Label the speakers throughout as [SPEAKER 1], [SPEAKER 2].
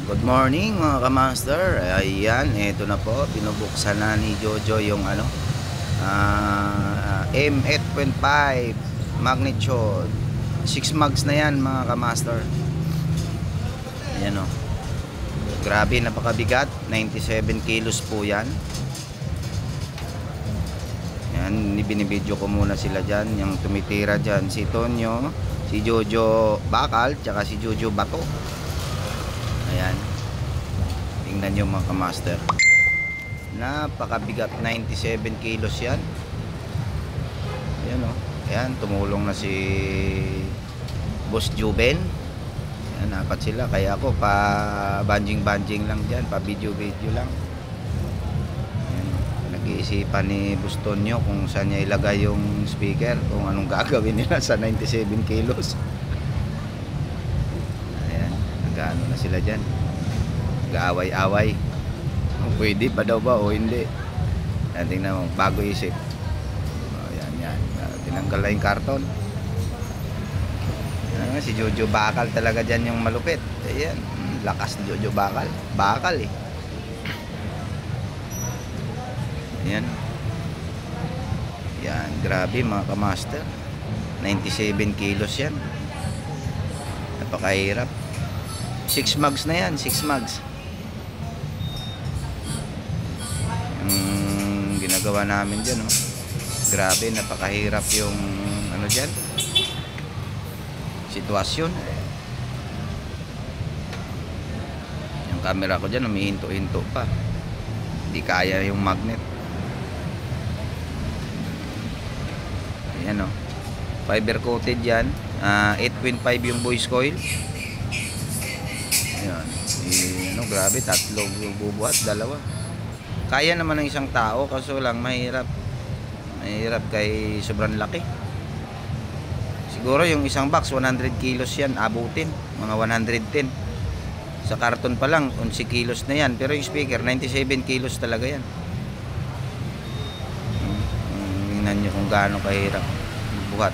[SPEAKER 1] Good morning mga kamaster. Ayan, ito na po. Binubuksan na ni Jojo yung M8.5 magnitude. 6 mags na yan mga kamaster. Ayan o. Grabe, napakabigat. 97 kilos po yan. Ayan, binibidyo ko muna sila dyan. Yung tumitira dyan, si Tonyo, si Jojo Bakal, tsaka si Jojo Bato. Ayan, tingnan nyo mga kamaster, napakabigat. 97 kilos yan. Ayan o. Ayan, tumulong na si Boss Juben. Ayan, apat sila. Kaya ako pa banjing lang dyan, pa video lang. Ayan, nag-iisipan ni Boss Tonyo kung saan niya ilagay yung speaker, kung anong gagawin nila sa 97 kilos. Ano na sila dyan, nag-aaway-away kung pwede pa daw ba o hindi. Tingnan mo, bago isip. Yan. Tinanggal na yung karton. Si Jojo Bakal talaga dyan yung malupit. Ayan, lakas ni Jojo Bakal. Bakal eh. Ayan. Yan, grabe mga kamaster. 97 kilos yan. Napakahirap. 6 mags na yan, 6 mags. Yung ginagawa namin dyan, oh. Grabe, napakahirap yung dyan, sitwasyon. Yung camera ko dyan, umihinto-hinto pa. Hindi kaya yung magnet. Ayan, oh. Fiber coated yan. 8.5 yung voice coil. Ayan. Grabe, tatlo bubuhat, dalawa. Kaya naman ng isang tao, kaso lang mahirap kay sobrang laki. Siguro yung isang box 100 kilos yan, abutin mga 110. Sa karton pa lang 11 kilos na yan, pero yung speaker 97 kilos talaga yan. Tingnan nyo kung gaano kahirap buhat.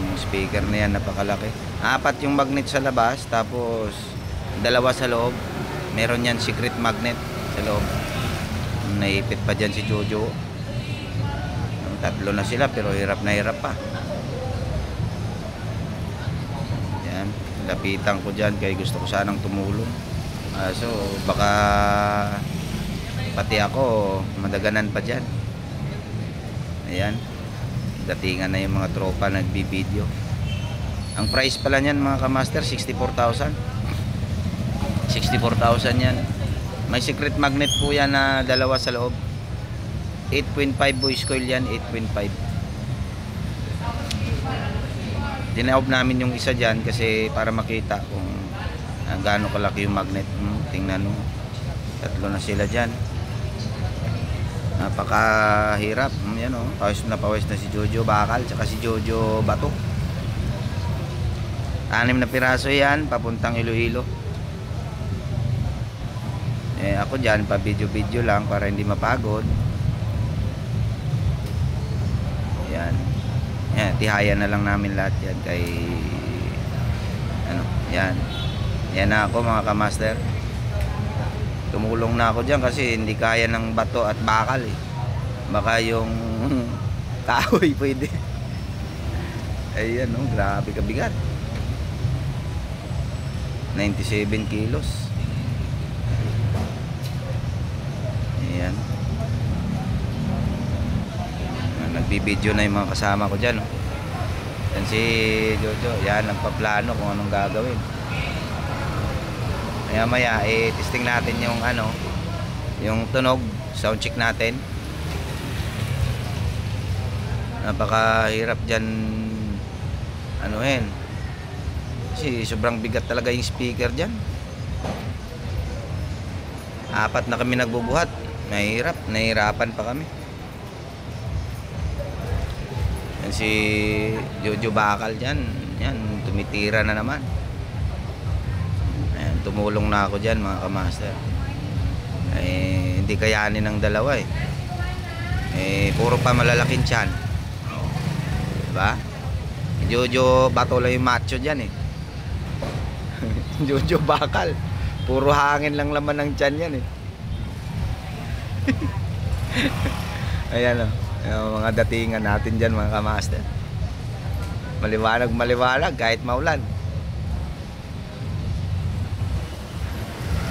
[SPEAKER 1] Yung speaker na yan, napakalaki. 4 yung magnet sa labas, tapos 2 sa loob. Meron yan secret magnet sa loob. Naipit pa dyan si Jojo. 3 na sila, pero hirap na hirap pa. Yan, lapitan ko dyan kaya gusto ko sanang tumulong. So baka pati ako madaganan pa dyan. Ayan, datingan na yung mga tropa nagbibideo. Ang price pala niyan mga kamaster, 64,000. 64,000 yan. May secret magnet po yan na 2 sa loob. 8.5 voice coil yan, 8.5. Dinaob namin yung isa dyan kasi para makita kung gaano kalaki yung magnet. Tingnan mo, 3 na sila dyan. Napakahirap. Yan o, pawis na si Jojo Bakal tsaka si Jojo Bato. 6 na piraso yan, papuntang Iloilo. Ako dyan, pa video lang para hindi mapagod. Yan. Yan, tihayan na lang namin lahat yan kay yan. Yan na ako mga kamaster. Tumulong na ako dyan kasi hindi kaya ng bato at bakal eh. Baka yung kahoy pwede. Ayan o, grabe kabigat. 97 kilos. Ayan. Nagbibideo na yung mga kasama ko dyan. Yan si Jojo. Yan, nagpaplano kung anong gagawin. Maya testing natin yung yung tunog. Sound check natin. Napakahirap dyan kasi sobrang bigat talaga yung speaker dyan. 4 na kami nagbubuhat. Nahihirapan pa kami. Yan si Jojo Bakal dyan. Yan, tumitira na naman. Ayan, tumulong na ako dyan mga kamaster. Hindi kayanin ng dalawa puro pa malalaking tiyan. Diba? Jojo Bato lang yung macho dyan Jojo bakal. Puro hangin lang laman ng tiyan yan eh. Ayan o. Yung mga datingan natin dyan mga kamaster. Maliwanag maliwanag kahit maulan.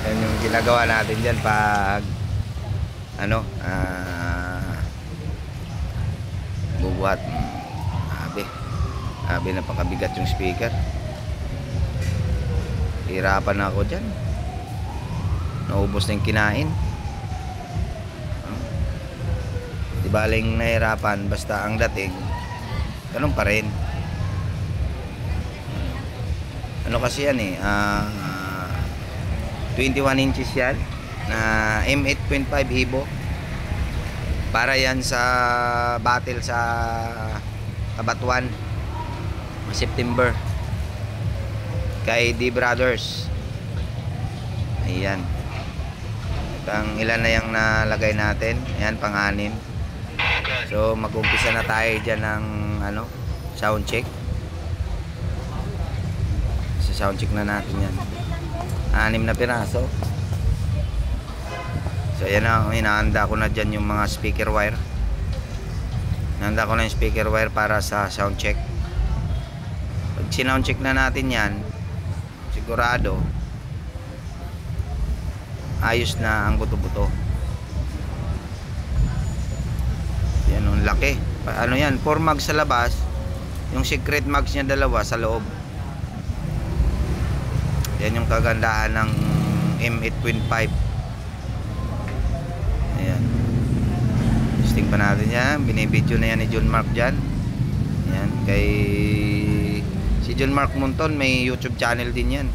[SPEAKER 1] Yan yung ginagawa natin dyan pag ano bubuhat. Abi napakabigat yung speaker. Hirapan na ako dyan. Naubos na yung kinain. Di baling nahirapan, basta ang dating ganun pa rin. Ano kasi yan eh 21 inches yan na M8.5 Evo. Para yan sa battle sa Kabatuan September kay D Brothers. Ayan. Ang ilan na yung nalagay natin. Ayan, pang-anim. So mag-umpisa na tayo dyan ng sound check. So sound check na natin yan. 6 na piraso. So ayan na, hinahanda ko na dyan yung mga speaker wire. Hinahanda ko na yung speaker wire para sa sound check. Pag sinound check na natin yan, sigurado ayos na ang buto-buto. Yan, ang laki. Ano yan, 4 mags sa labas, yung secret mags niya 2 sa loob. Yan yung kagandahan ng M8.5. Ayan, testing pa natin yan. Binibidyo na yan ni John Mark dyan. Yan, kay si John Mark Monton, may YouTube channel din yan.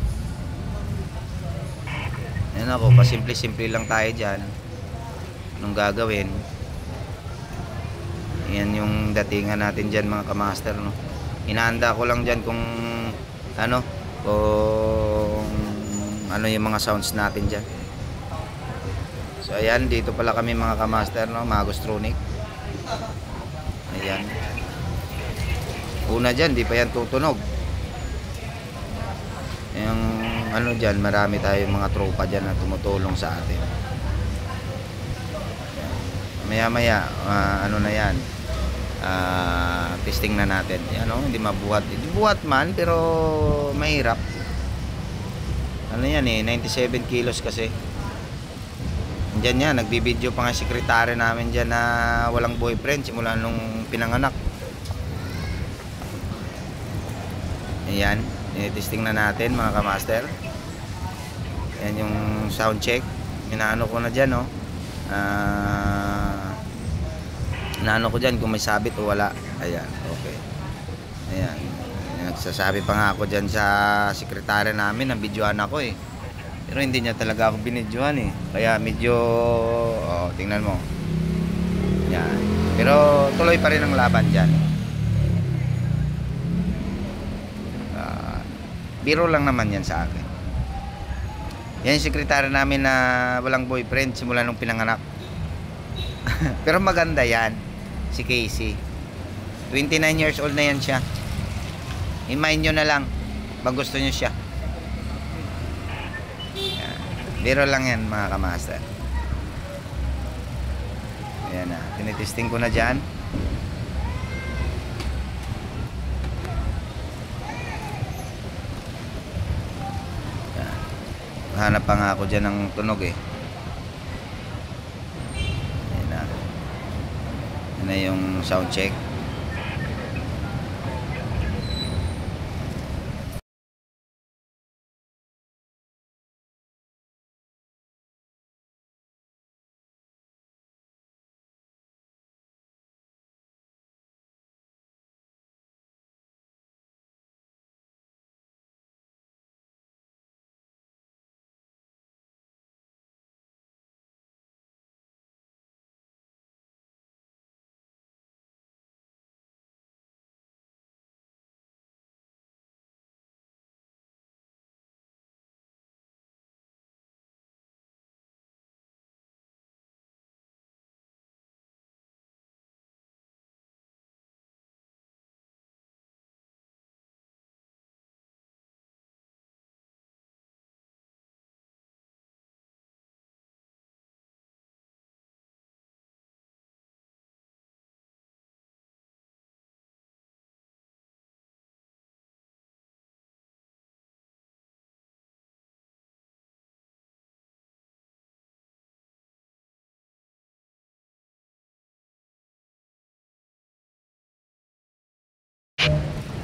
[SPEAKER 1] Yan ako, pasimple-simple lang tayo dyan. Anong gagawin? Yan yung datingan natin dyan mga kamaster, no? Hinahanda ko lang dyan kung ano yung mga sounds natin dyan. So ayan, dito pala kami mga kamaster, no? Magostronic. Ayan. Una dyan, di pa yan tutunog. Yung dyan, marami tayong mga tropa dyan na tumutulong sa atin. Maya maya na yan, testing na natin. Hindi mabuhat, hindi buhat man pero mahirap. Yan 97 kilos kasi. Diyan yan, nagbibideo pa nga sekretary namin dyan na walang boyfriend simula nung pinanganak. Ayan, testing na natin mga kamaster. Yan yung sound check. Inaano ko na dyan, no? Inaano ko dyan kung may sabit o wala. Ayan, okay. Ayan, nagsasabi pa nga ako dyan sa sekretary namin na videoan ako eh. Pero hindi niya talaga ako binidyohan eh. Kaya medyo tingnan mo. Yan. Pero tuloy pa rin ang laban dyan. Biro lang naman yan sa akin. Yan yung sekretary namin na walang boyfriend simula nung pinanganak. Pero maganda yan. Si Casey. 29 years old na yan siya. I-mind nyo na lang pag gusto nyo siya. Biro lang yan mga kamaster. Ayan na, tinitesting ko na dyan. Hanap pa nga ako dyan ng tunog eh. Ayan na. Ayan na yung sound check.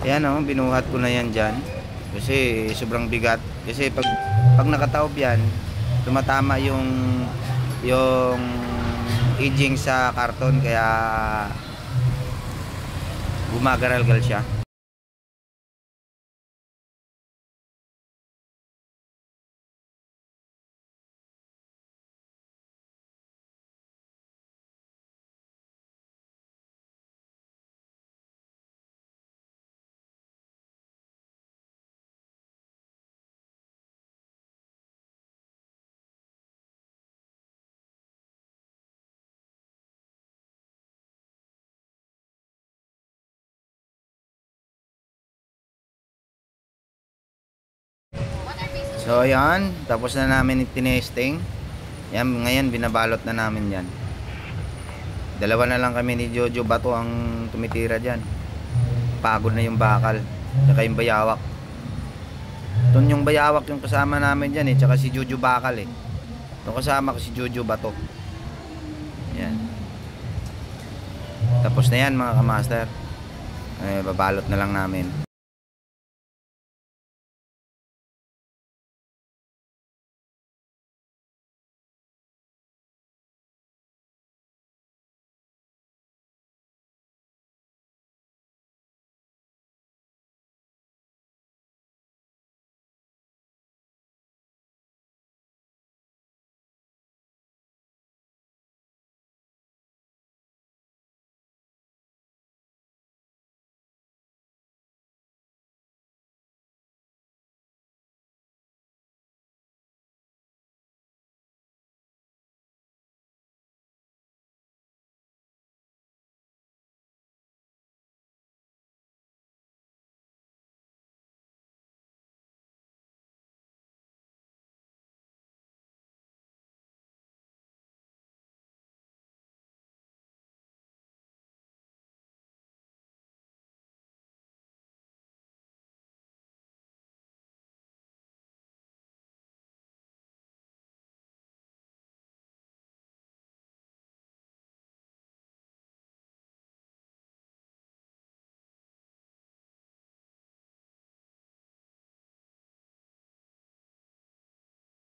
[SPEAKER 1] Ayan o, binuhat ko na yan dyan. Kasi sobrang bigat. Kasi pag nakataob yan, tumatama yung edging sa karton, kaya gumagaralgal siya. So ayan, tapos na namin tinesting. Yan, ngayon binabalot na namin yan. Dalawa na lang kami ni Jojo Bato ang tumitira dyan. Pagod na yung bakal, tsaka yung bayawak. Doon yung bayawak yung kasama namin dyan tsaka si Jojo Bakal Doon kasama ko si Jojo Bato. Yan. Tapos na yan mga kamaster. Babalot na lang namin.